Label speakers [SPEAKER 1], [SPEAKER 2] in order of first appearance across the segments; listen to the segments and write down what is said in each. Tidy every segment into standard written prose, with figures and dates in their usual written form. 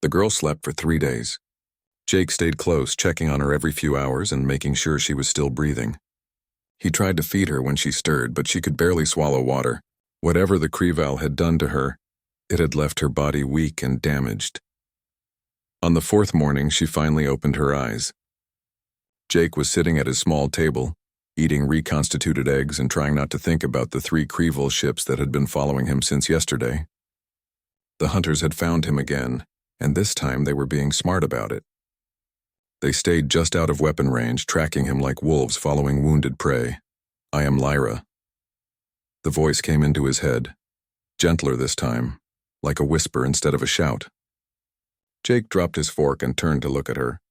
[SPEAKER 1] The girl slept for 3 days. Jake stayed close, checking on her every few hours and making sure she was still breathing. He tried to feed her when she stirred, but she could barely swallow water. Whatever the Creval had done to her, it had left her body weak and damaged. On the 4th morning, she finally opened her eyes. Jake was sitting at his small table, eating reconstituted eggs and trying not to think about the 3 Creval ships that had been following him since yesterday. The hunters had found him again, and this time they were being smart about it. They stayed just out of weapon range, tracking him like wolves following wounded prey. "I am Lyra." The voice came into his head, gentler this time, like a whisper instead of a shout. Jake dropped his fork and turned to look at her.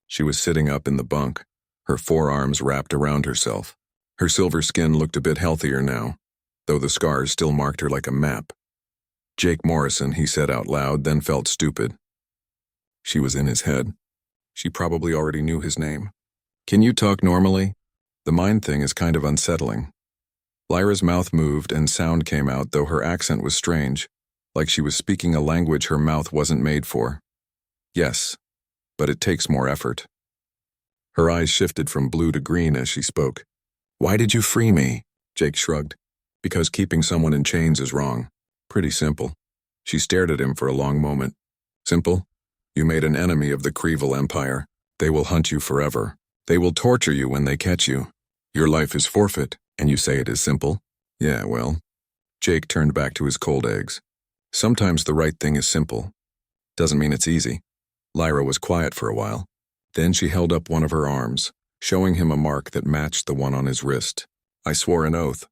[SPEAKER 1] She was sitting up in the bunk, her forearms wrapped around herself. Her silver skin looked a bit healthier now, though the scars still marked her like a map. "Jake Morrison," he said out loud, then felt stupid. She was in his head. She probably already knew his name. "Can you talk normally? The mind thing is kind of unsettling." Lyra's mouth moved and sound came out, though her accent was strange, like she was speaking a language her mouth wasn't made for. "Yes, but it takes more effort." Her eyes shifted from blue to green as she spoke. "Why did you free me?" Jake shrugged. "Because keeping someone in chains is wrong. Pretty simple." She stared at him for a long moment. "Simple? You made an enemy of the Creval Empire. They will hunt you forever. They will torture you when they catch you. Your life is forfeit, and you say it is simple? Yeah, well." Jake turned back to his cold eggs. "Sometimes the right thing is simple. Doesn't mean it's easy." Lyra was quiet for a while. Then she held up one of her arms, showing him a mark that matched the one on his wrist. "I swore an oath.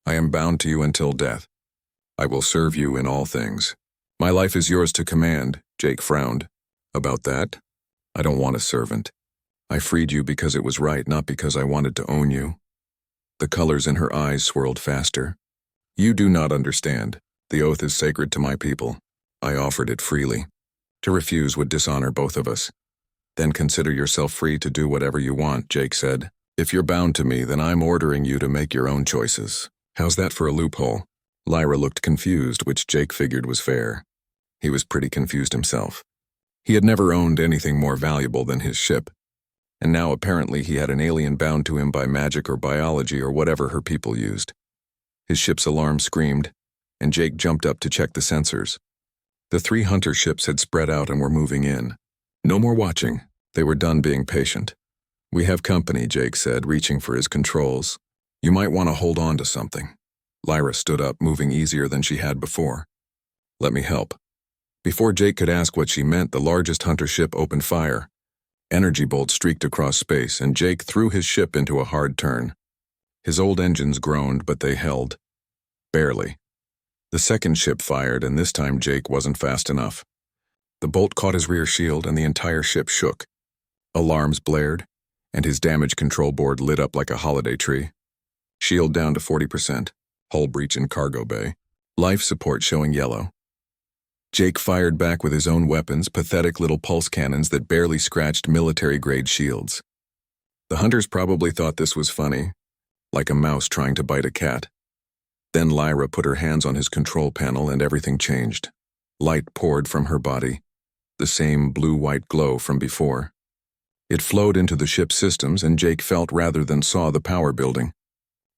[SPEAKER 1] I am bound to you until death. I will serve you in all things. My life is yours to command." Jake frowned. "About that? I don't want a servant. I freed you because it was right, not because I wanted to own you." The colors in her eyes swirled faster. "You do not understand. The oath is sacred to my people. I offered it freely. To refuse would dishonor both of us." "Then consider yourself free to do whatever you want," Jake said. "If you're bound to me, then I'm ordering you to make your own choices." "How's that for a loophole?" Lyra looked confused, which Jake figured was fair. He was pretty confused himself. He had never owned anything more valuable than his ship, and now apparently he had an alien bound to him by magic or biology or whatever her people used. His ship's alarm screamed, and Jake jumped up to check the sensors. The 3 hunter ships had spread out and were moving in. No more watching. They were done being patient. "We have company," Jake said, reaching for his controls. "You might want to hold on to something." Lyra stood up, moving easier than she had before. "Let me help." Before Jake could ask what she meant, the largest hunter ship opened fire. Energy bolts streaked across space, and Jake threw his ship into a hard turn. His old engines groaned, but they held. Barely. The second ship fired, and this time Jake wasn't fast enough. The bolt caught his rear shield, and the entire ship shook. Alarms blared, and his damage control board lit up like a holiday tree. Shield down to 40%. Hull breach in cargo bay. Life support showing yellow. Jake fired back with his own weapons, pathetic little pulse cannons that barely scratched military-grade shields. The hunters probably thought this was funny, like a mouse trying to bite a cat. Then Lyra put her hands on his control panel and everything changed. Light poured from her body, the same blue-white glow from before. It flowed into the ship's systems, and Jake felt rather than saw the power building.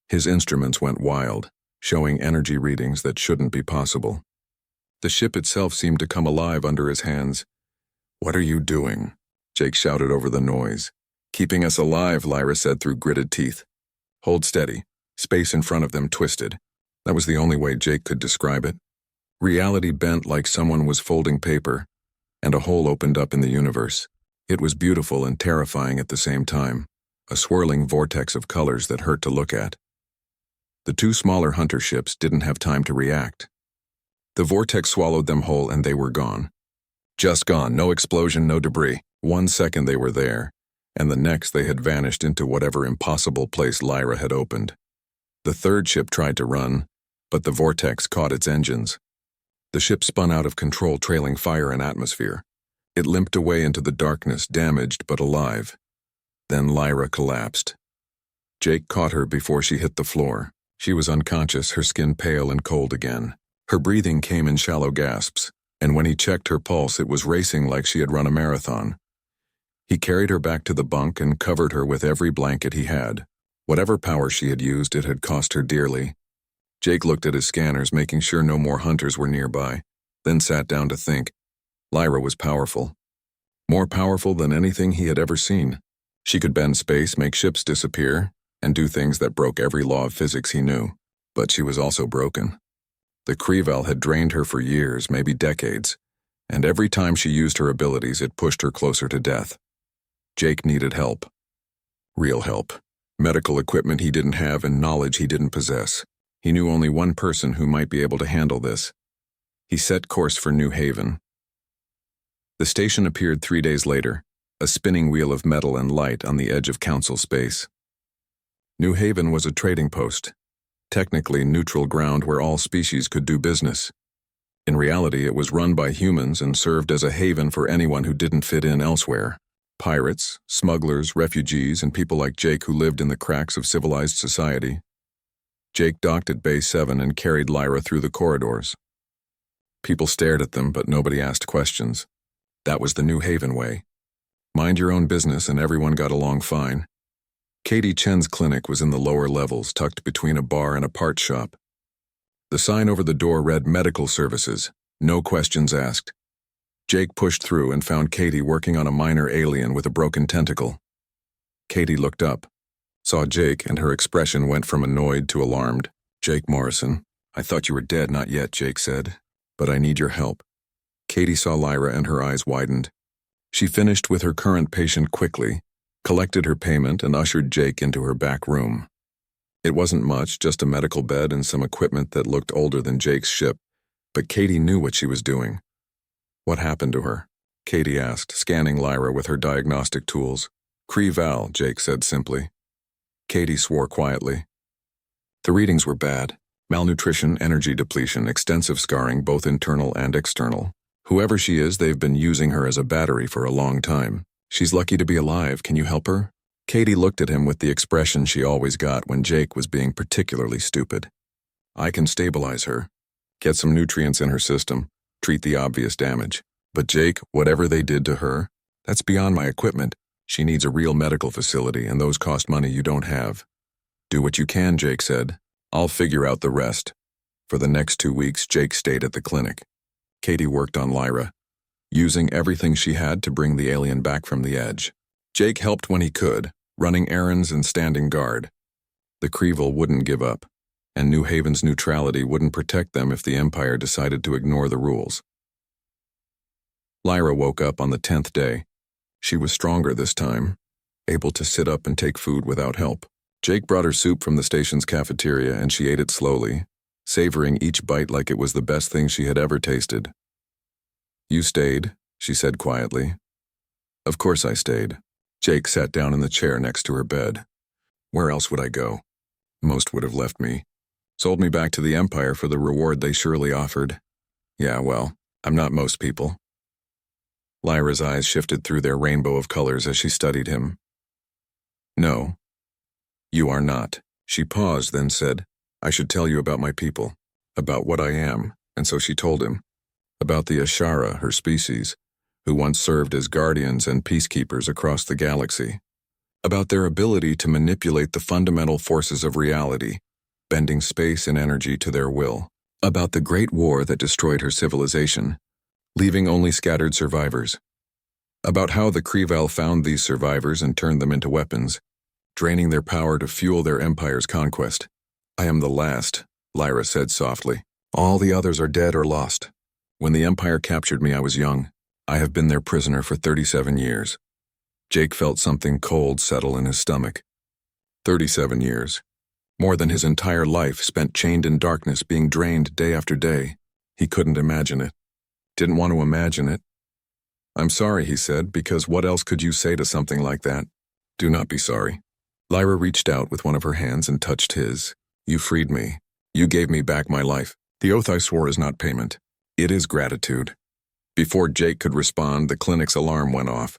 [SPEAKER 1] His instruments went wild, showing energy readings that shouldn't be possible. The ship itself seemed to come alive under his hands. "What are you doing?" Jake shouted over the noise. "Keeping us alive," Lyra said through gritted teeth. "Hold steady." Space in front of them twisted. That was the only way Jake could describe it. Reality bent like someone was folding paper, and a hole opened up in the universe. It was beautiful and terrifying at the same time, a swirling vortex of colors that hurt to look at. The 2 smaller hunter ships didn't have time to react. The vortex swallowed them whole, and they were gone. Just gone, no explosion, no debris. 1 second they were there, and the next they had vanished into whatever impossible place Lyra had opened. The 3rd ship tried to run, but the vortex caught its engines. The ship spun out of control, trailing fire and atmosphere. It limped away into the darkness, damaged but alive. Then Lyra collapsed. Jake caught her before she hit the floor. She was unconscious, her skin pale and cold again. Her breathing came in shallow gasps. and when he checked her pulse, it was racing like she had run a marathon. He carried her back to the bunk and covered her with every blanket he had. Whatever power she had used, it had cost her dearly. Jake looked at his scanners, making sure no more hunters were nearby, then sat down to think. Lyra was powerful. More powerful than anything he had ever seen. She could bend space, make ships disappear, and do things that broke every law of physics he knew. But she was also broken. The Kreval had drained her for years, maybe decades, and every time she used her abilities, it pushed her closer to death. Jake needed help. Real help. Medical equipment he didn't have and knowledge he didn't possess. He knew only one person who might be able to handle this. He set course for New Haven. The station appeared 3 days later, a spinning wheel of metal and light on the edge of Council space. New Haven was a trading post, technically neutral ground where all species could do business. In reality, it was run by humans and served as a haven for anyone who didn't fit in elsewhere. Pirates, smugglers, refugees, and people like Jake who lived in the cracks of civilized society. Jake docked at Bay 7 and carried Lyra through the corridors. People stared at them, but nobody asked questions. That was the New Haven way. Mind your own business and everyone got along fine. Katie Chen's clinic was in the lower levels, tucked between a bar and a part shop. The sign over the door read Medical Services, no questions asked. Jake pushed through and found Katie working on a minor alien with a broken tentacle. Katie looked up, saw Jake, and her expression went from annoyed to alarmed. "Jake Morrison, I thought you were dead." "Not yet," Jake said, "but I need your help." Katie saw Lyra and her eyes widened. She finished with her current patient quickly, collected her payment, and ushered Jake into her back room. It wasn't much, just a medical bed and some equipment that looked older than Jake's ship, but Katie knew what she was doing. "What happened to her?" Katie asked, scanning Lyra with her diagnostic tools. "Kreval," Jake said simply. Katie swore quietly. The readings were bad. Malnutrition, energy depletion, extensive scarring, both internal and external. Whoever she is, they've been using her as a battery for a long time. She's lucky to be alive. Can you help her? Katie looked at him with the expression she always got when Jake was being particularly stupid. "I can stabilize her. Get some nutrients in her system. Treat the obvious damage. But Jake, whatever they did to her, that's beyond my equipment. She needs a real medical facility, and those cost money you don't have." "Do what you can," Jake said. "I'll figure out the rest." For the next 2 weeks, Jake stayed at the clinic. Katie worked on Lyra, using everything she had to bring the alien back from the edge. Jake helped when he could, running errands and standing guard. The Kreval wouldn't give up, and New Haven's neutrality wouldn't protect them if the Empire decided to ignore the rules. Lyra woke up on the 10th day. She was stronger this time, able to sit up and take food without help. Jake brought her soup from the station's cafeteria, and she ate it slowly, savoring each bite like it was the best thing she had ever tasted. "You stayed," she said quietly. "Of course I stayed." Jake sat down in the chair next to her bed. "Where else would I go? Most would have left me. Sold me back to the Empire for the reward they surely offered. Yeah, well, I'm not most people." Lyra's eyes shifted through their rainbow of colors as she studied him. "No, you are not." She paused, then said, "I should tell you about my people, about what I am," and so she told him. About the Ashara, her species, who once served as guardians and peacekeepers across the galaxy. About their ability to manipulate the fundamental forces of reality, bending space and energy to their will. About the Great War that destroyed her civilization, leaving only scattered survivors. About how the Kreval found these survivors and turned them into weapons, draining their power to fuel their empire's conquest. "I am the last," Lyra said softly. "All the others are dead or lost. When the Empire captured me, I was young. I have been their prisoner for 37 years. Jake felt something cold settle in his stomach. 37 years. More than his entire life spent chained in darkness, being drained day after day. He couldn't imagine it. Didn't want to imagine it. "I'm sorry," he said, "because what else could you say to something like that?" "Do not be sorry." Lyra reached out with one of her hands and touched his. "You freed me. You gave me back my life. The oath I swore is not payment. It is gratitude." Before Jake could respond, the clinic's alarm went off.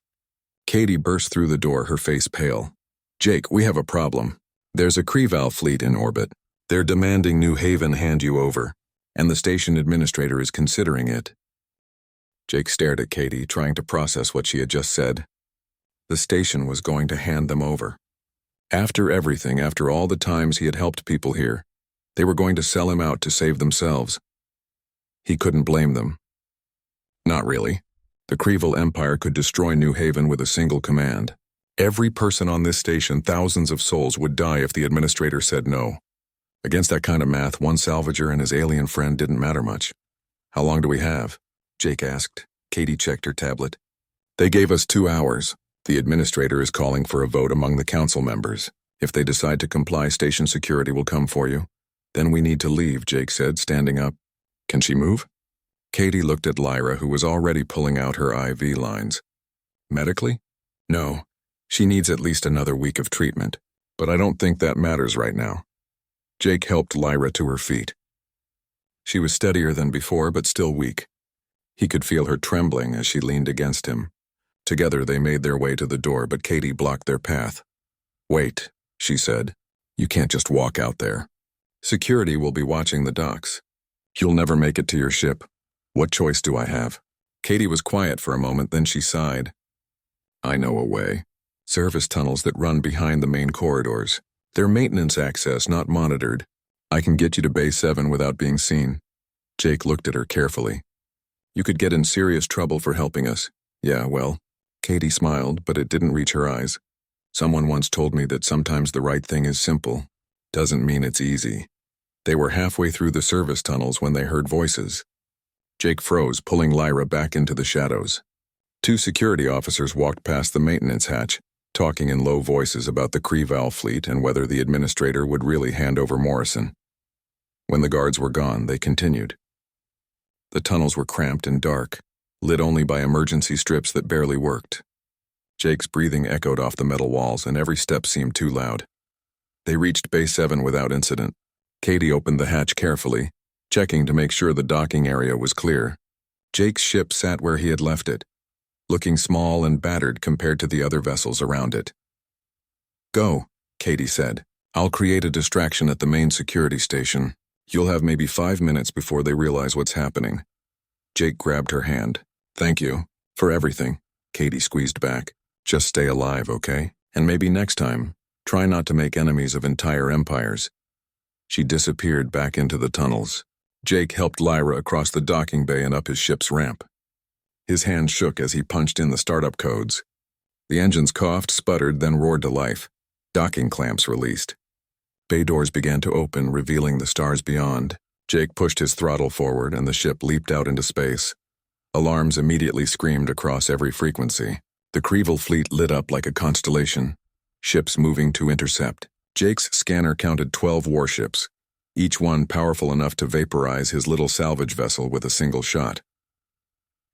[SPEAKER 1] Katie burst through the door, her face pale. "Jake, we have a problem. There's a Kreval fleet in orbit. They're demanding New Haven hand you over, and the station administrator is considering it." Jake stared at Katie, trying to process what she had just said. The station was going to hand them over. After everything, after all the times he had helped people here, they were going to sell him out to save themselves. He couldn't blame them. Not really. The Krevil Empire could destroy New Haven with a single command. Every person on this station, thousands of souls, would die if the administrator said no. Against that kind of math, one salvager and his alien friend didn't matter much. How long do we have? Jake asked. Katie checked her tablet. They gave us 2 hours. The administrator is calling for a vote among the council members. If they decide to comply, station security will come for you. Then we need to leave, Jake said, standing up. Can she move? Katie looked at Lyra, who was already pulling out her IV lines. Medically? No. She needs at least another week of treatment. But I don't think that matters right now. Jake helped Lyra to her feet. She was steadier than before, but still weak. He could feel her trembling as she leaned against him. Together they made their way to the door, but Katie blocked their path. Wait, she said. You can't just walk out there. Security will be watching the docks. You'll never make it to your ship. What choice do I have? Katie was quiet for a moment, then she sighed. I know a way. Service tunnels that run behind the main corridors. They're maintenance access, not monitored. I can get you to Bay 7 without being seen. Jake looked at her carefully. You could get in serious trouble for helping us. Yeah, well. Katie smiled, but it didn't reach her eyes. Someone once told me that sometimes the right thing is simple. Doesn't mean it's easy. They were halfway through the service tunnels when they heard voices. Jake froze, pulling Lyra back into the shadows. 2 security officers walked past the maintenance hatch, talking in low voices about the Krevil fleet and whether the administrator would really hand over Morrison. When the guards were gone, they continued. The tunnels were cramped and dark, lit only by emergency strips that barely worked. Jake's breathing echoed off the metal walls, and every step seemed too loud. They reached Bay 7 without incident. Katie opened the hatch carefully, checking to make sure the docking area was clear. Jake's ship sat where he had left it, looking small and battered compared to the other vessels around it. Go, Katie said. I'll create a distraction at the main security station. You'll have maybe 5 minutes before they realize what's happening. Jake grabbed her hand. Thank you. For everything. Katie squeezed back. Just stay alive, okay? And maybe next time, try not to make enemies of entire empires. She disappeared back into the tunnels. Jake helped Lyra across the docking bay and up his ship's ramp. His hand shook as he punched in the startup codes. The engines coughed, sputtered, then roared to life. Docking clamps released. Bay doors began to open, revealing the stars beyond. Jake pushed his throttle forward, and the ship leaped out into space. Alarms immediately screamed across every frequency. The Krevil fleet lit up like a constellation. Ships moving to intercept. Jake's scanner counted 12 warships, each one powerful enough to vaporize his little salvage vessel with a single shot.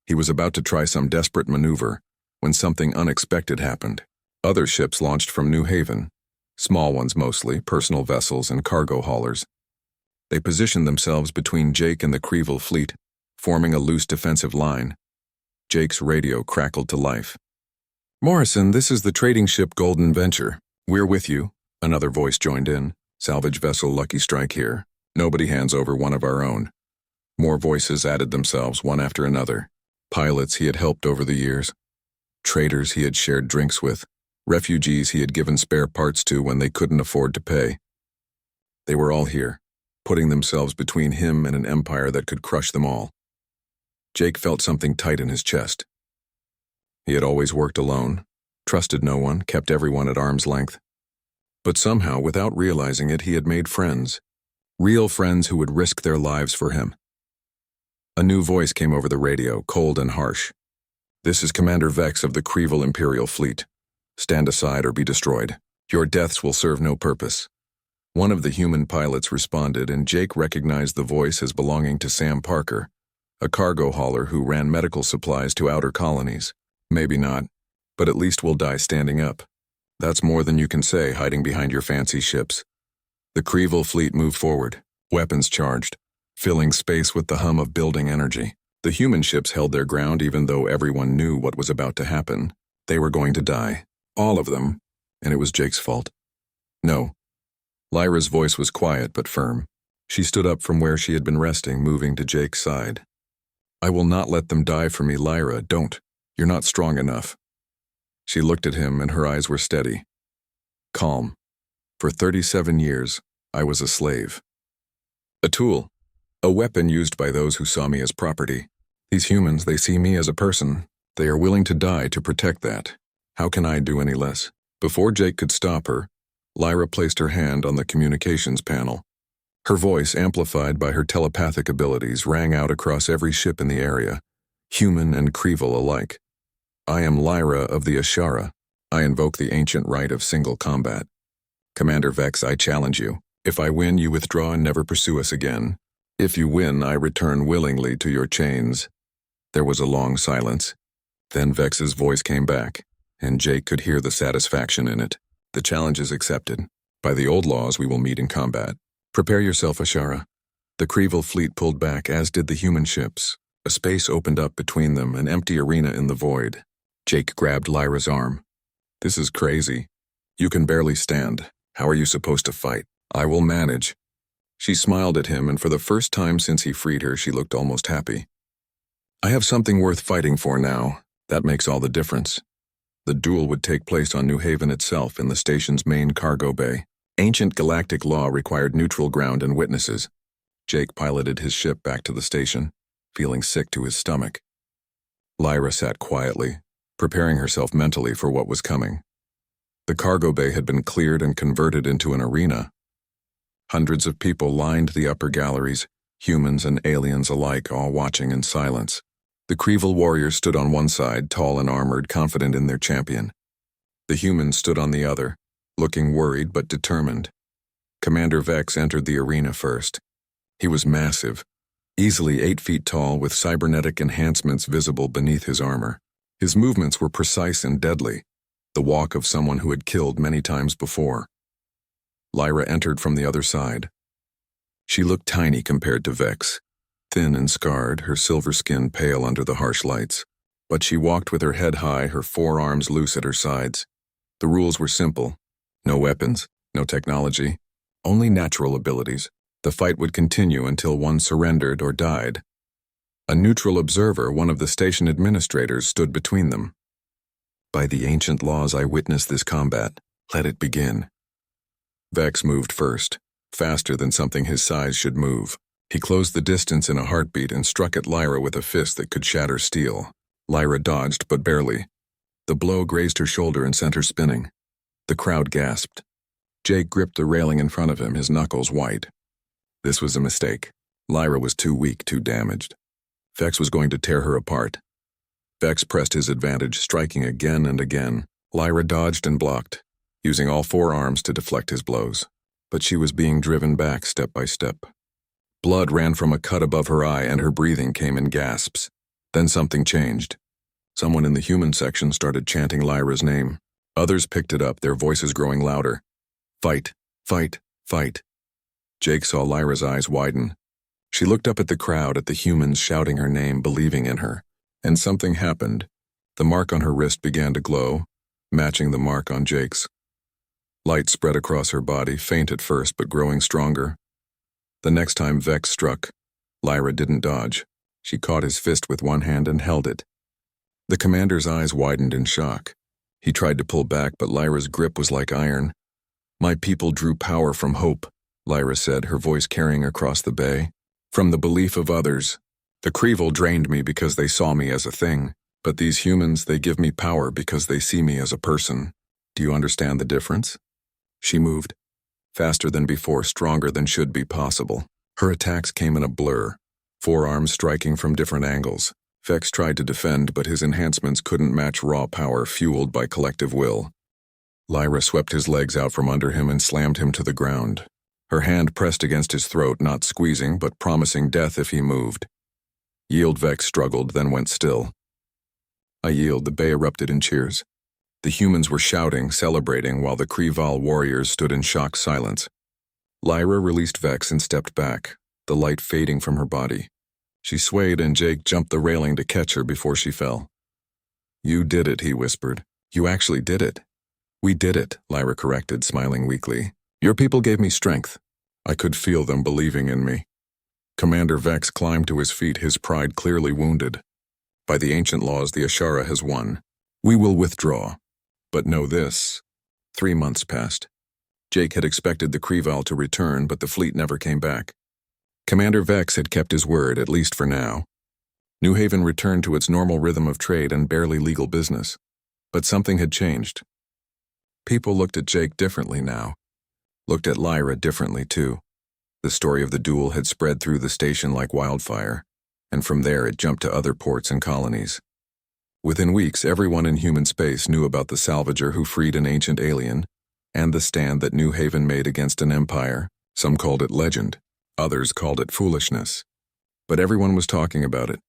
[SPEAKER 1] He was about to try some desperate maneuver when something unexpected happened. Other ships launched from New Haven, small ones mostly, personal vessels and cargo haulers. They positioned themselves between Jake and the Krevil fleet, forming a loose defensive line. Jake's radio crackled to life. Morrison, this is the trading ship Golden Venture. We're with you. Another voice joined in. Salvage vessel Lucky Strike here. Nobody hands over one of our own. More voices added themselves, one after another. Pilots he had helped over the years. Traders he had shared drinks with. Refugees he had given spare parts to when they couldn't afford to pay. They were all here, putting themselves between him and an empire that could crush them all. Jake felt something tight in his chest. He had always worked alone, trusted no one, kept everyone at arm's length. But somehow, without realizing it, he had made friends. Real friends who would risk their lives for him. A new voice came over the radio, cold and harsh. This is Commander Vex of the Krevil Imperial Fleet. Stand aside or be destroyed. Your deaths will serve no purpose. One of the human pilots responded, and Jake recognized the voice as belonging to Sam Parker, a cargo hauler who ran medical supplies to outer colonies. Maybe not, but at least we'll die standing up. That's more than you can say hiding behind your fancy ships. The Krevil fleet moved forward, weapons charged, filling space with the hum of building energy. The human ships held their ground even though everyone knew what was about to happen. They were going to die. All of them. And it was Jake's fault. No. Lyra's voice was quiet but firm. She stood up from where she had been resting, moving to Jake's side. I will not let them die for me, Lyra, don't. You're not strong enough. She looked at him and her eyes were steady. Calm. For 37 years, I was a slave. A tool. A weapon used by those who saw me as property. These humans, they see me as a person. They are willing to die to protect that. How can I do any less? Before Jake could stop her, Lyra placed her hand on the communications panel. Her voice, amplified by her telepathic abilities, rang out across every ship in the area, human and Creevil alike. I am Lyra of the Ashara. I invoke the ancient right of single combat. Commander Vex, I challenge you. If I win, you withdraw and never pursue us again. If you win, I return willingly to your chains. There was a long silence. Then Vex's voice came back, and Jake could hear the satisfaction in it. The challenge is accepted. By the old laws, we will meet in combat. Prepare yourself, Ashara. The Creevil fleet pulled back, as did the human ships. A space opened up between them, an empty arena in the void. Jake grabbed Lyra's arm. This is crazy. You can barely stand. How are you supposed to fight? I will manage. She smiled at him, and for the first time since he freed her, she looked almost happy. I have something worth fighting for now. That makes all the difference. The duel would take place on New Haven itself, in the station's main cargo bay. Ancient galactic law required neutral ground and witnesses. Jake piloted his ship back to the station, feeling sick to his stomach. Lyra sat quietly, preparing herself mentally for what was coming. The cargo bay had been cleared and converted into an arena. Hundreds of people lined the upper galleries, humans and aliens alike, all watching in silence. The Creevil warriors stood on one side, tall and armored, confident in their champion. The humans stood on the other, looking worried but determined. Commander Vex entered the arena first. He was massive, easily 8 feet tall, with cybernetic enhancements visible beneath his armor. His movements were precise and deadly, the walk of someone who had killed many times before. Lyra entered from the other side. She looked tiny compared to Vex, thin and scarred, her silver skin pale under the harsh lights. But she walked with her head high, her forearms loose at her sides. The rules were simple. No weapons, no technology, only natural abilities. The fight would continue until one surrendered or died. A neutral observer, one of the station administrators, stood between them. By the ancient laws, I witnessed this combat. Let it begin. Vex moved first, faster than something his size should move. He closed the distance in a heartbeat and struck at Lyra with a fist that could shatter steel. Lyra dodged, but barely. The blow grazed her shoulder and sent her spinning. The crowd gasped. Jake gripped the railing in front of him, his knuckles white. This was a mistake. Lyra was too weak, too damaged. Vex was going to tear her apart. Vex pressed his advantage, striking again and again. Lyra dodged and blocked, using all 4 arms to deflect his blows. But she was being driven back step by step. Blood ran from a cut above her eye, and her breathing came in gasps. Then something changed. Someone in the human section started chanting Lyra's name. Others picked it up, their voices growing louder. Fight, fight, fight. Jake saw Lyra's eyes widen. She looked up at the crowd, at the humans shouting her name, believing in her. And something happened. The mark on her wrist began to glow, matching the mark on Jake's. Light spread across her body, faint at first, but growing stronger. The next time Vex struck, Lyra didn't dodge. She caught his fist with one hand and held it. The commander's eyes widened in shock. He tried to pull back, but Lyra's grip was like iron. My people drew power from hope, Lyra said, her voice carrying across the bay. From the belief of others. The Creevil drained me because they saw me as a thing, but these humans, they give me power because they see me as a person. Do you understand the difference? She moved. Faster than before, stronger than should be possible. Her attacks came in a blur, 4 arms striking from different angles. Vex tried to defend, but his enhancements couldn't match raw power fueled by collective will. Lyra swept his legs out from under him and slammed him to the ground. Her hand pressed against his throat, not squeezing, but promising death if he moved. Yield. Vex struggled, then went still. I yield. The bay erupted in cheers. The humans were shouting, celebrating, while the Creevil warriors stood in shocked silence. Lyra released Vex and stepped back, the light fading from her body. She swayed, and Jake jumped the railing to catch her before she fell. You did it, he whispered. You actually did it. We did it, Lyra corrected, smiling weakly. Your people gave me strength. I could feel them believing in me. Commander Vex climbed to his feet, his pride clearly wounded. By the ancient laws, the Ashara has won. We will withdraw. But know this. 3 months passed. Jake had expected the Kreval to return, but the fleet never came back. Commander Vex had kept his word, at least for now. New Haven returned to its normal rhythm of trade and barely legal business. But something had changed. People looked at Jake differently now. Looked at Lyra differently, too. The story of the duel had spread through the station like wildfire, and from there it jumped to other ports and colonies. Within weeks, everyone in human space knew about the salvager who freed an ancient alien, and the stand that New Haven made against an empire. Some called it legend, others called it foolishness. But everyone was talking about it.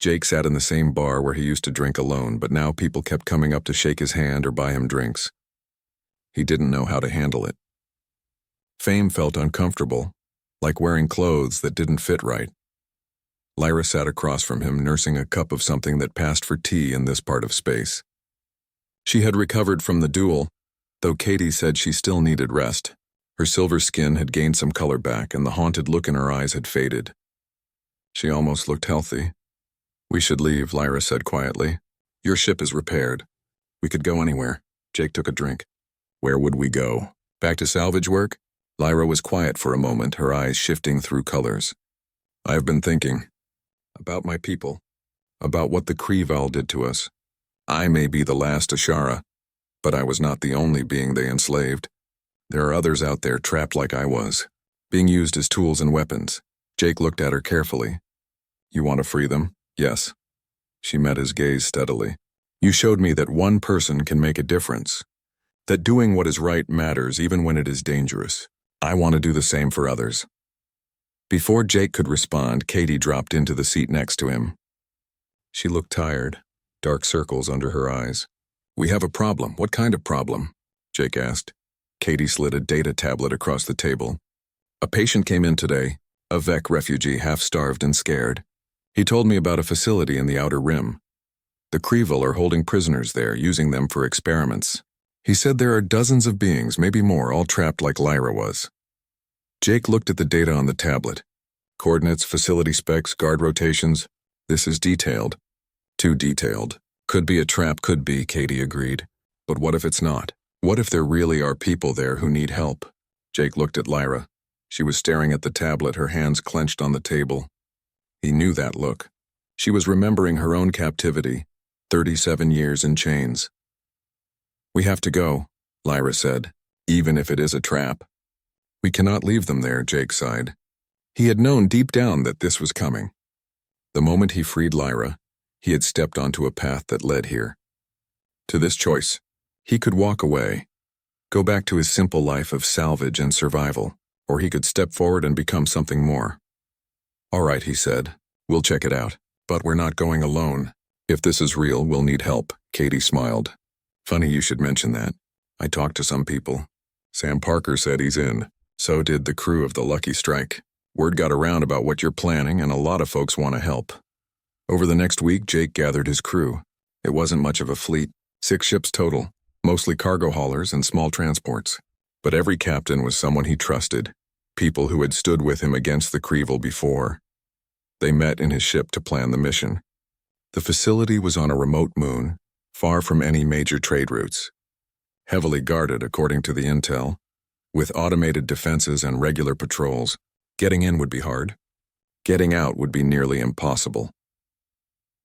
[SPEAKER 1] Jake sat in the same bar where he used to drink alone, but now people kept coming up to shake his hand or buy him drinks. He didn't know how to handle it. Fame felt uncomfortable, like wearing clothes that didn't fit right. Lyra sat across from him, nursing a cup of something that passed for tea in this part of space. She had recovered from the duel, though Katie said she still needed rest. Her silver skin had gained some color back, and the haunted look in her eyes had faded. She almost looked healthy. We should leave, Lyra said quietly. Your ship is repaired. We could go anywhere. Jake took a drink. Where would we go? Back to salvage work? Lyra was quiet for a moment, her eyes shifting through colors. I've been thinking. About my people. About what the Kreval did to us. I may be the last Ashara, but I was not the only being they enslaved. There are others out there trapped like I was, being used as tools and weapons. Jake looked at her carefully. You want to free them? Yes. She met his gaze steadily. You showed me that one person can make a difference. That doing what is right matters even when it is dangerous. I want to do the same for others. Before Jake could respond, Katie dropped into the seat next to him. She looked tired, dark circles under her eyes. We have a problem. What kind of problem? Jake asked. Katie slid a data tablet across the table. A patient came in today, a Vec refugee, half-starved and scared. He told me about a facility in the Outer Rim. The Kreval are holding prisoners there, using them for experiments. He said there are dozens of beings, maybe more, all trapped like Lyra was. Jake looked at the data on the tablet. Coordinates, facility specs, guard rotations. This is detailed. Too detailed. Could be a trap, could be, Katie agreed. But what if it's not? What if there really are people there who need help? Jake looked at Lyra. She was staring at the tablet, her hands clenched on the table. He knew that look. She was remembering her own captivity, 37 years in chains. We have to go, Lyra said, even if it is a trap. We cannot leave them there, Jake sighed. He had known deep down that this was coming. The moment he freed Lyra, he had stepped onto a path that led here. To this choice, he could walk away, go back to his simple life of salvage and survival, or he could step forward and become something more. All right, he said, we'll check it out, but we're not going alone. If this is real, we'll need help, Katie smiled. Funny you should mention that. I talked to some people. Sam Parker said he's in. So did the crew of the Lucky Strike. Word got around about what you're planning, and a lot of folks want to help. Over the next week, Jake gathered his crew. It wasn't much of a fleet, 6 ships total, mostly cargo haulers and small transports. But every captain was someone he trusted, people who had stood with him against the Kreval before. They met in his ship to plan the mission. The facility was on a remote moon, far from any major trade routes. Heavily guarded, according to the intel, with automated defenses and regular patrols. Getting in would be hard. Getting out would be nearly impossible.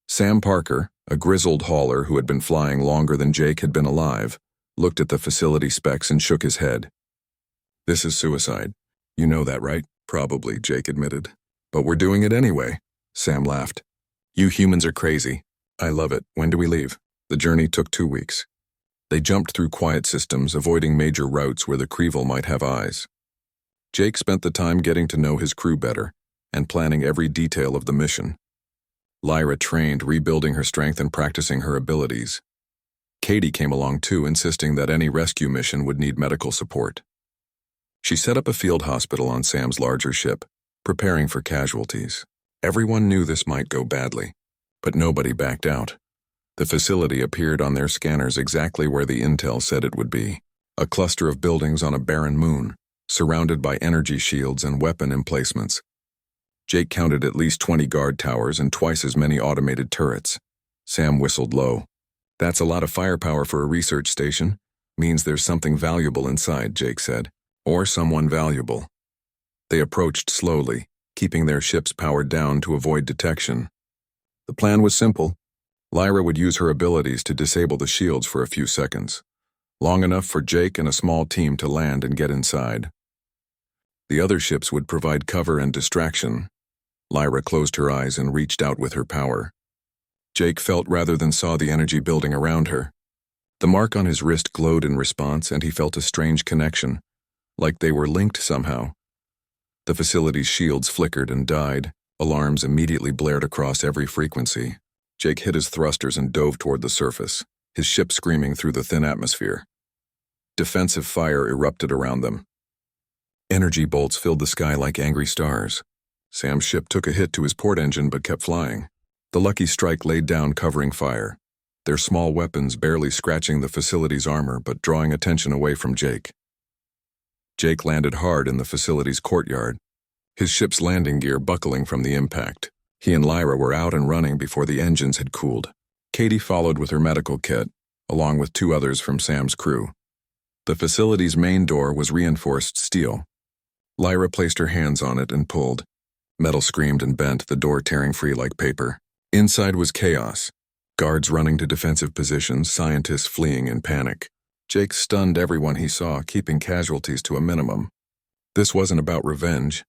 [SPEAKER 1] Sam Parker, a grizzled hauler who had been flying longer than Jake had been alive, looked at the facility specs and shook his head. This is suicide. You know that, right? Probably, Jake admitted. But we're doing it anyway, Sam laughed. You humans are crazy. I love it. When do we leave? The journey took 2 weeks. They jumped through quiet systems, avoiding major routes where the Kreval might have eyes. Jake spent the time getting to know his crew better and planning every detail of the mission. Lyra trained, rebuilding her strength and practicing her abilities. Katie came along too, insisting that any rescue mission would need medical support. She set up a field hospital on Sam's larger ship, preparing for casualties. Everyone knew this might go badly, but nobody backed out. The facility appeared on their scanners exactly where the intel said it would be, a cluster of buildings on a barren moon, surrounded by energy shields and weapon emplacements. Jake counted at least 20 guard towers and twice as many automated turrets. Sam whistled low. That's a lot of firepower for a research station. Means there's something valuable inside, Jake said. Or someone valuable. They approached slowly, keeping their ships powered down to avoid detection. The plan was simple. Lyra would use her abilities to disable the shields for a few seconds, long enough for Jake and a small team to land and get inside. The other ships would provide cover and distraction. Lyra closed her eyes and reached out with her power. Jake felt rather than saw the energy building around her. The mark on his wrist glowed in response, and he felt a strange connection, like they were linked somehow. The facility's shields flickered and died. Alarms immediately blared across every frequency. Jake hit his thrusters and dove toward the surface, his ship screaming through the thin atmosphere. Defensive fire erupted around them. Energy bolts filled the sky like angry stars. Sam's ship took a hit to his port engine but kept flying. The Lucky Strike laid down covering fire, their small weapons barely scratching the facility's armor but drawing attention away from Jake. Jake landed hard in the facility's courtyard, his ship's landing gear buckling from the impact. He and Lyra were out and running before the engines had cooled. Katie followed with her medical kit, along with 2 others from Sam's crew. The facility's main door was reinforced steel. Lyra placed her hands on it and pulled. Metal screamed and bent, the door tearing free like paper. Inside was chaos. Guards running to defensive positions, scientists fleeing in panic. Jake stunned everyone he saw, keeping casualties to a minimum. This wasn't about revenge.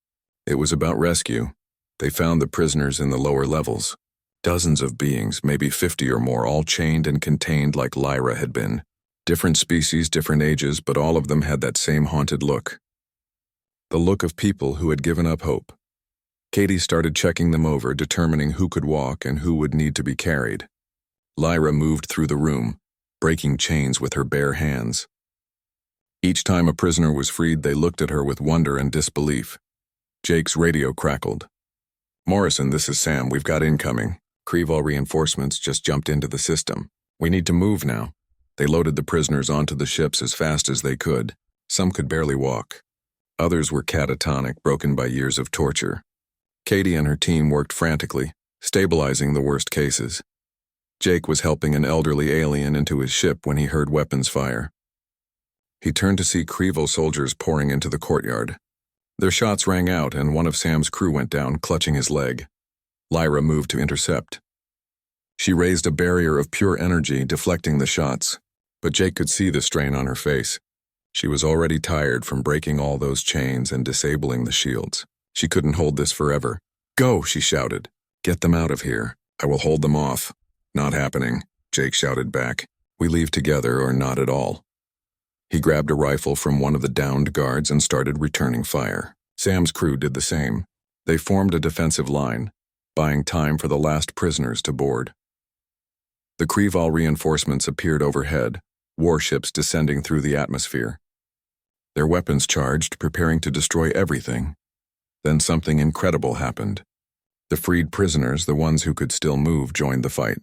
[SPEAKER 1] It was about rescue. They found the prisoners in the lower levels. Dozens of beings, maybe 50 or more, all chained and contained like Lyra had been. Different species, different ages, but all of them had that same haunted look. The look of people who had given up hope. Katie started checking them over, determining who could walk and who would need to be carried. Lyra moved through the room, breaking chains with her bare hands. Each time a prisoner was freed, they looked at her with wonder and disbelief. Jake's radio crackled. "Morrison, this is Sam. We've got incoming. Creval reinforcements just jumped into the system. We need to move now." They loaded the prisoners onto the ships as fast as they could. Some could barely walk. Others were catatonic, broken by years of torture. Katie and her team worked frantically, stabilizing the worst cases. Jake was helping an elderly alien into his ship when he heard weapons fire. He turned to see Creval soldiers pouring into the courtyard. Their shots rang out, and one of Sam's crew went down, clutching his leg. Lyra moved to intercept. She raised a barrier of pure energy, deflecting the shots, but Jake could see the strain on her face. She was already tired from breaking all those chains and disabling the shields. She couldn't hold this forever. "Go," she shouted. "Get them out of here. I will hold them off." "Not happening," Jake shouted back. "We leave together or not at all." He grabbed a rifle from one of the downed guards and started returning fire. Sam's crew did the same. They formed a defensive line, buying time for the last prisoners to board. The Creval reinforcements appeared overhead, warships descending through the atmosphere. Their weapons charged, preparing to destroy everything. Then something incredible happened. The freed prisoners, the ones who could still move, joined the fight.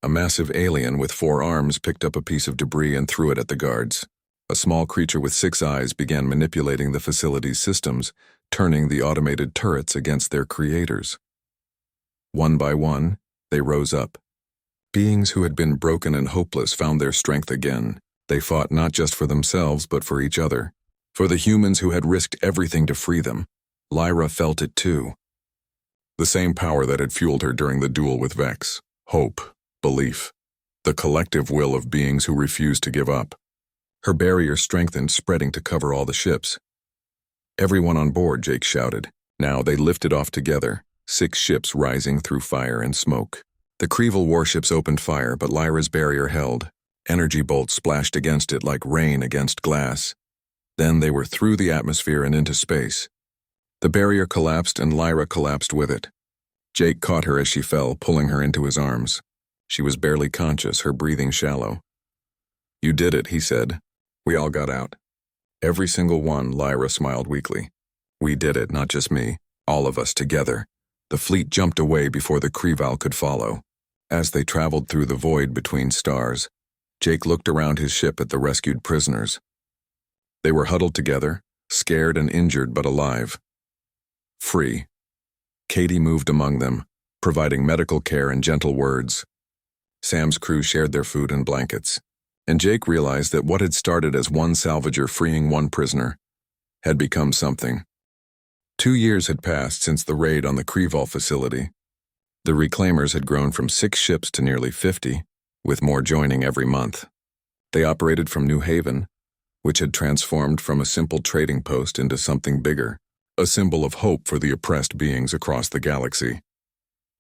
[SPEAKER 1] A massive alien with 4 arms picked up a piece of debris and threw it at the guards. A small creature with 6 eyes began manipulating the facility's systems, turning the automated turrets against their creators. One by one, they rose up. Beings who had been broken and hopeless found their strength again. They fought not just for themselves but for each other, for the humans who had risked everything to free them. Lyra felt it too. The same power that had fueled her during the duel with Vex. Hope, belief, the collective will of beings who refused to give up. Her barrier strengthened, spreading to cover all the ships. "Everyone on board," Jake shouted. Now they lifted off together, 6 ships rising through fire and smoke. The Creval warships opened fire, but Lyra's barrier held. Energy bolts splashed against it like rain against glass. Then they were through the atmosphere and into space. The barrier collapsed and Lyra collapsed with it. Jake caught her as she fell, pulling her into his arms. She was barely conscious, her breathing shallow. "You did it," he said. "We all got out." "Every single one," Lyra smiled weakly. "We did it, not just me. All of us together." The fleet jumped away before the Creval could follow. As they traveled through the void between stars, Jake looked around his ship at the rescued prisoners. They were huddled together, scared and injured but alive. Free. Katie moved among them, providing medical care and gentle words. Sam's crew shared their food and blankets, and Jake realized that what had started as one salvager freeing one prisoner had become something. 2 years had passed since the raid on the Kreval facility. The reclaimers had grown from 6 ships to nearly 50, with more joining every month. They operated from New Haven, which had transformed from a simple trading post into something bigger, a symbol of hope for the oppressed beings across the galaxy.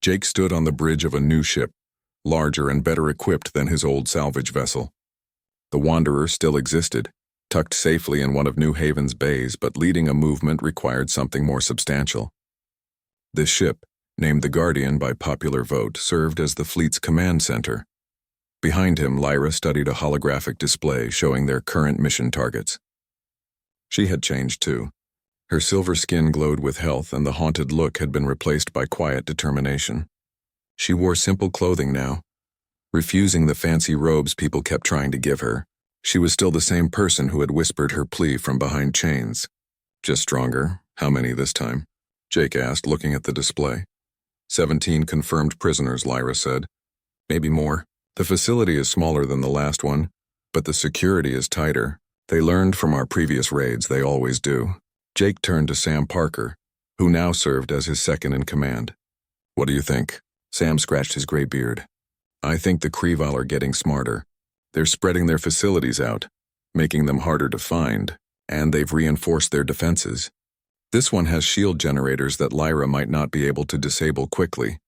[SPEAKER 1] Jake stood on the bridge of a new ship, larger and better equipped than his old salvage vessel. The Wanderer still existed, tucked safely in one of New Haven's bays, but leading a movement required something more substantial. This ship, named the Guardian by popular vote, served as the fleet's command center. Behind him, Lyra studied a holographic display showing their current mission targets. She had changed too. Her silver skin glowed with health, and the haunted look had been replaced by quiet determination. She wore simple clothing now, refusing the fancy robes people kept trying to give her. She was still the same person who had whispered her plea from behind chains. Just stronger. How many this time? Jake asked, looking at the display. 17 confirmed prisoners, Lyra said. Maybe more. The facility is smaller than the last one, but the security is tighter. They learned from our previous raids, they always do. Jake turned to Sam Parker, who now served as his second in command. What do you think? Sam scratched his gray beard. I think the Kreval are getting smarter. They're spreading their facilities out, making them harder to find, and they've reinforced their defenses. This one has shield generators that Lyra might not be able to disable quickly.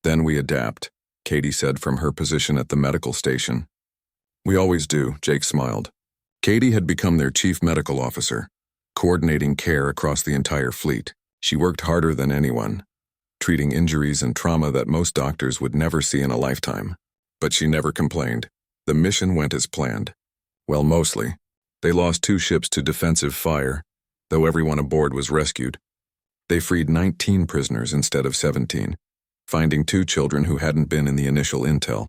[SPEAKER 1] Then we adapt, Katie said from her position at the medical station. We always do, Jake smiled. Katie had become their chief medical officer, coordinating care across the entire fleet. She worked harder than anyone, treating injuries and trauma that most doctors would never see in a lifetime. But she never complained. The mission went as planned. Well, mostly. They lost 2 ships to defensive fire, though everyone aboard was rescued. They freed 19 prisoners instead of 17, finding 2 children who hadn't been in the initial intel.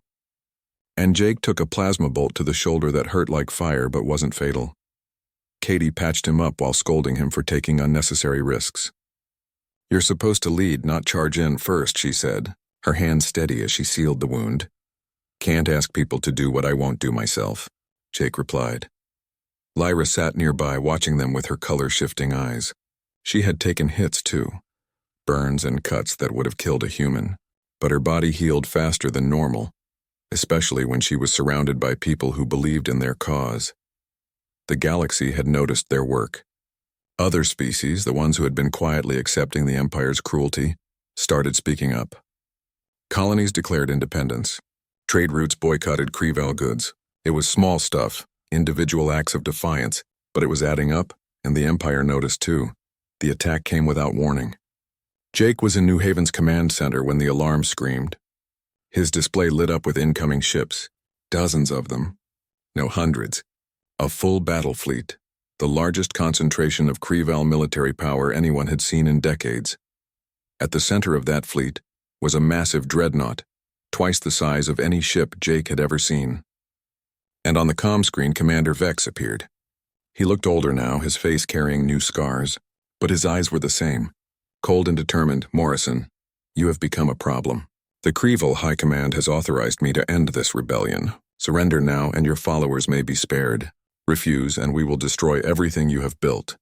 [SPEAKER 1] And Jake took a plasma bolt to the shoulder that hurt like fire but wasn't fatal. Katie patched him up while scolding him for taking unnecessary risks. You're supposed to lead, not charge in first, she said, her hand steady as she sealed the wound. Can't ask people to do what I won't do myself, Jake replied. Lyra sat nearby, watching them with her color-shifting eyes. She had taken hits too, burns and cuts that would have killed a human, but her body healed faster than normal, especially when she was surrounded by people who believed in their cause. The galaxy had noticed their work. Other species, the ones who had been quietly accepting the Empire's cruelty, started speaking up. Colonies declared independence. Trade routes boycotted Kreval goods. It was small stuff, individual acts of defiance, but it was adding up, and the Empire noticed too. The attack came without warning. Jake was in New Haven's command center when the alarm screamed. His display lit up with incoming ships, dozens of them. No, hundreds. A full battle fleet, the largest concentration of Kreval military power anyone had seen in decades. At the center of that fleet was a massive dreadnought, twice the size of any ship Jake had ever seen. And on the comm screen, Commander Vex appeared. He looked older now, his face carrying new scars, but his eyes were the same. Cold and determined. Morrison, you have become a problem. The Kreval High Command has authorized me to end this rebellion. Surrender now, and your followers may be spared. Refuse, and we will destroy everything you have built.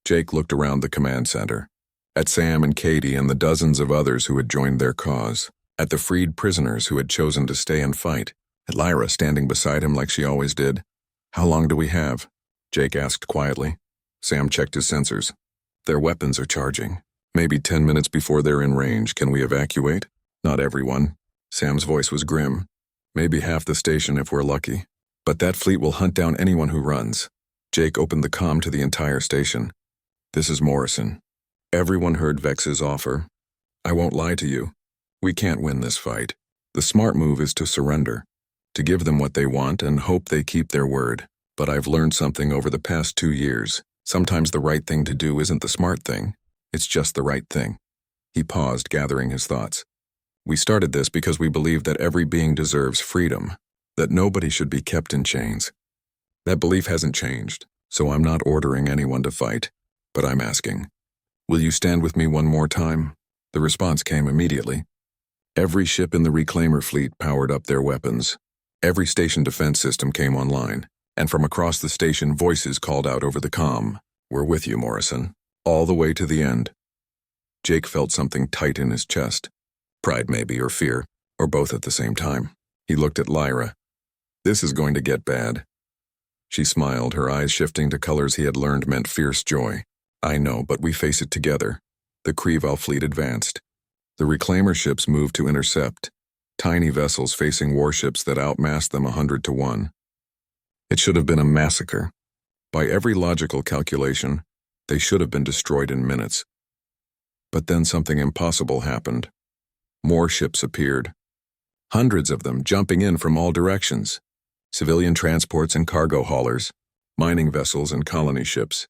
[SPEAKER 1] Jake looked around the command center, at Sam and Katie and the dozens of others who had joined their cause, at the freed prisoners who had chosen to stay and fight, at Lyra standing beside him like she always did. How long do we have? Jake asked quietly. Sam checked his sensors. Their weapons are charging. Maybe 10 minutes before they're in range. Can we evacuate? Not everyone. Sam's voice was grim. Maybe half the station if we're lucky. But that fleet will hunt down anyone who runs. Jake opened the comm to the entire station. This is Morrison. Everyone heard Vex's offer. I won't lie to you. We can't win this fight. The smart move is to surrender, to give them what they want and hope they keep their word. But I've learned something over the past 2 years. Sometimes the right thing to do isn't the smart thing. It's just the right thing. He paused, gathering his thoughts. We started this because we believe that every being deserves freedom, that nobody should be kept in chains. That belief hasn't changed, so I'm not ordering anyone to fight, but I'm asking, will you stand with me one more time? The response came immediately. Every ship in the reclaimer fleet powered up their weapons. Every station defense system came online, and from across the station voices called out over the comm, "We're with you, Morrison. All the way to the end." Jake felt something tight in his chest. Pride maybe, or fear, or both at the same time. He looked at Lyra. "This is going to get bad." She smiled, her eyes shifting to colors he had learned meant fierce joy. "I know, but we face it together." The Kreval fleet advanced. The reclaimer ships moved to intercept, tiny vessels facing warships that outmassed them 100 to 1. It should have been a massacre. By every logical calculation, they should have been destroyed in minutes. But then something impossible happened. More ships appeared. Hundreds of them jumping in from all directions. Civilian transports and cargo haulers, mining vessels and colony ships,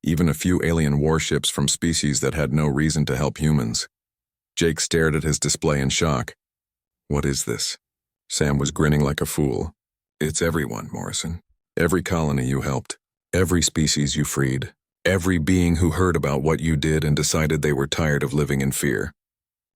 [SPEAKER 1] even a few alien warships from species that had no reason to help humans. Jake stared at his display in shock. "What is this?" Sam was grinning like a fool. "It's everyone, Morrison. Every colony you helped, every species you freed, every being who heard about what you did and decided they were tired of living in fear.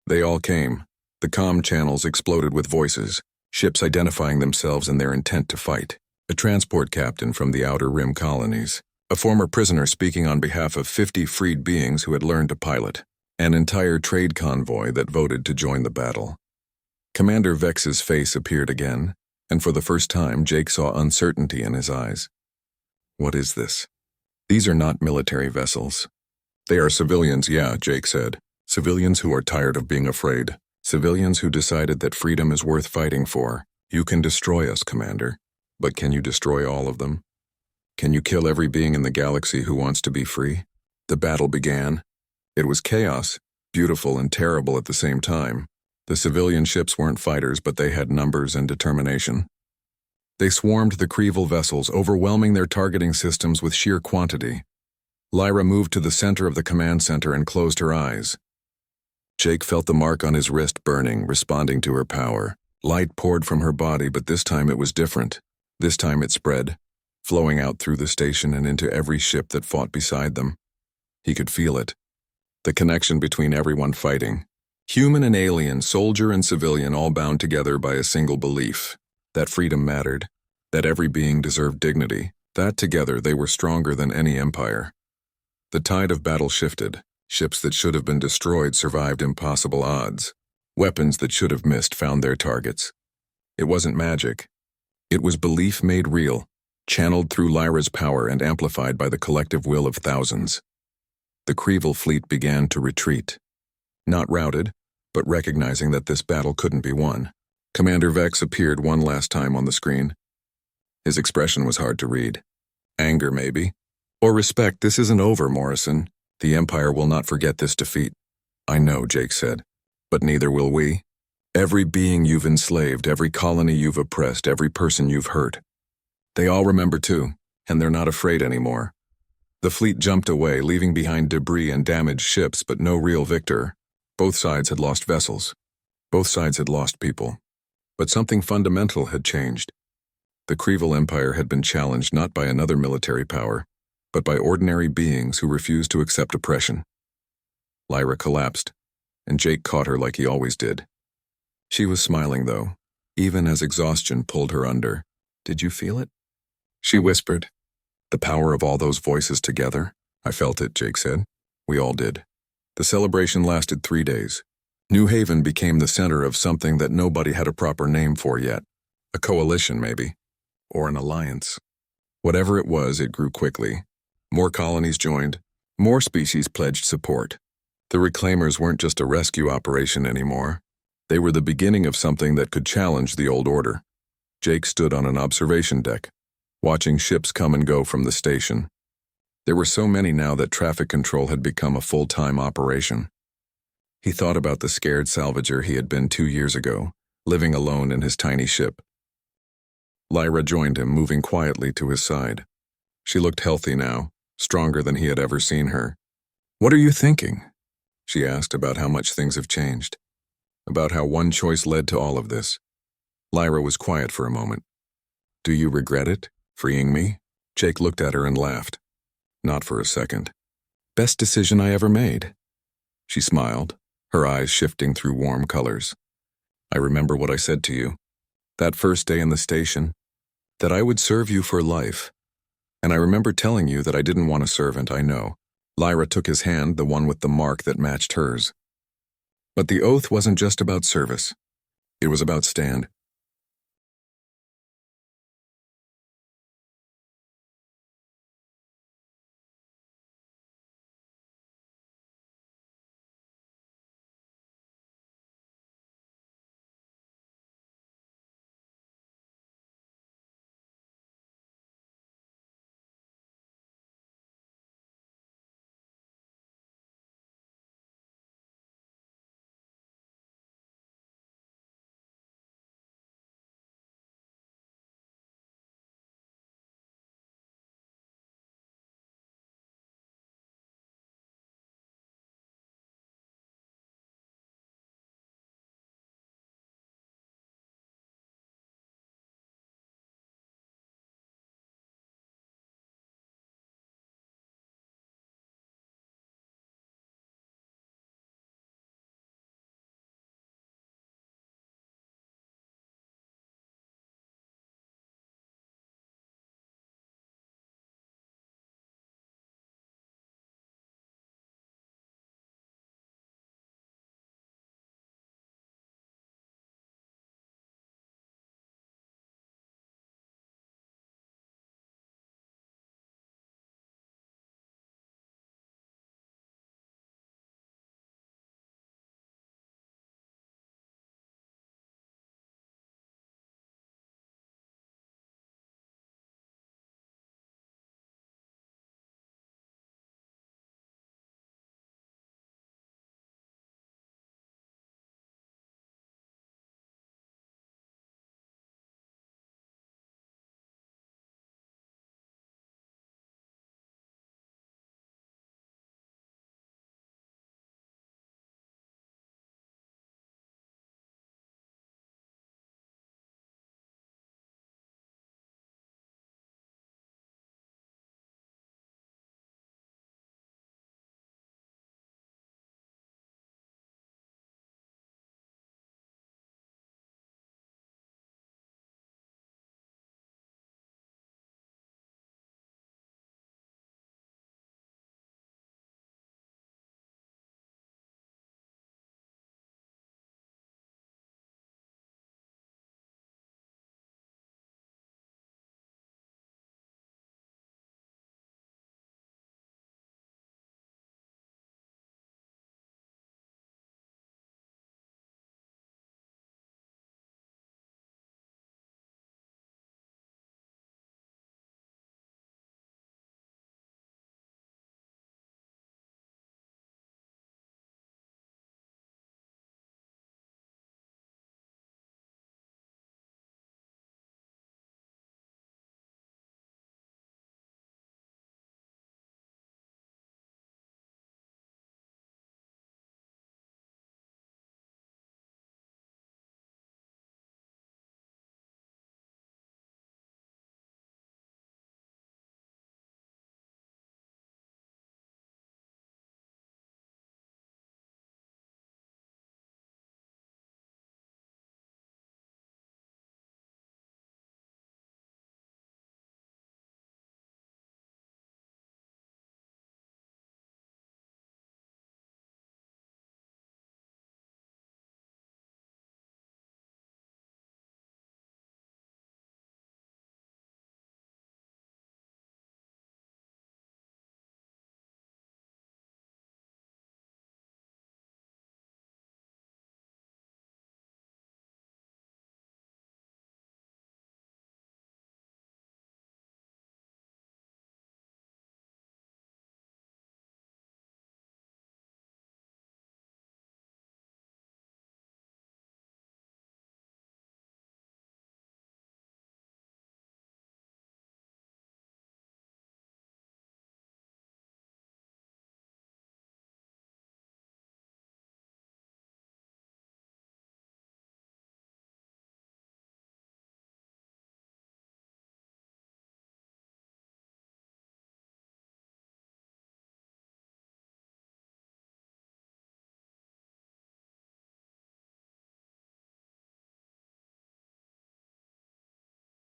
[SPEAKER 1] They all came. The comm channels exploded with voices, ships identifying themselves and their intent to fight. A transport captain from the Outer Rim colonies, a former prisoner speaking on behalf of 50 freed beings who had learned to pilot, an entire trade convoy that voted to join the battle. Commander Vex's face appeared again, and for the first time Jake saw uncertainty in his eyes. "What is this?" "These are not military vessels." "They are civilians, yeah," Jake said. "Civilians who are tired of being afraid. Civilians who decided that freedom is worth fighting for. You can destroy us, Commander. But can you destroy all of them? Can you kill every being in the galaxy who wants to be free?" The battle began. It was chaos, beautiful and terrible at the same time. The civilian ships weren't fighters, but they had numbers and determination. They swarmed the Kreval vessels, overwhelming their targeting systems with sheer quantity. Lyra moved to the center of the command center and closed her eyes. Jake felt the mark on his wrist burning, responding to her power. Light poured from her body, but this time it was different. This time it spread, flowing out through the station and into every ship that fought beside them. He could feel it. The connection between everyone fighting. Human and alien, soldier and civilian, all bound together by a single belief. That freedom mattered. That every being deserved dignity. That together they were stronger than any empire. The tide of battle shifted. Ships that should have been destroyed survived impossible odds. Weapons that should have missed found their targets. It wasn't magic. It was belief made real, channeled through Lyra's power and amplified by the collective will of thousands. The Kreval fleet began to retreat. Not routed, but recognizing that this battle couldn't be won. Commander Vex appeared one last time on the screen. His expression was hard to read. Anger, maybe. Or respect. "This isn't over, Morrison. The Empire will not forget this defeat." "I know," Jake said, "but neither will we. Every being you've enslaved, every colony you've oppressed, every person you've hurt. They all remember too, and they're not afraid anymore." The fleet jumped away, leaving behind debris and damaged ships, but no real victor. Both sides had lost vessels. Both sides had lost people. But something fundamental had changed. The Kreval Empire had been challenged not by another military power, but by ordinary beings who refused to accept oppression. Lyra collapsed, and Jake caught her like he always did. She was smiling, though, even as exhaustion pulled her under. "Did you feel it?" She whispered. "The power of all those voices together?" "I felt it," Jake said. "We all did." The celebration lasted 3 days. New Haven became the center of something that nobody had a proper name for yet. A coalition, maybe. Or an alliance. Whatever it was, it grew quickly. More colonies joined. More species pledged support. The Reclaimers weren't just a rescue operation anymore. They were the beginning of something that could challenge the old order. Jake stood on an observation deck, watching ships come and go from the station. There were so many now that traffic control had become a full-time operation. He thought about the scared salvager he had been 2 years ago, living alone in his tiny ship. Lyra joined him, moving quietly to his side. She looked healthy now, stronger than he had ever seen her. "What are you thinking?" she asked, about how much things have changed. About how one choice led to all of this. Lyra was quiet for a moment. "Do you regret it, freeing me?" Jake looked at her and laughed. "Not for a second. Best decision I ever made." She smiled, her eyes shifting through warm colors. I remember what I said to you, that first day in the station, that I would serve you for life. And I remember telling you that I didn't want a servant, I know. Lyra took his hand, the one with the mark that matched hers. But the oath wasn't just about service. It was about stand.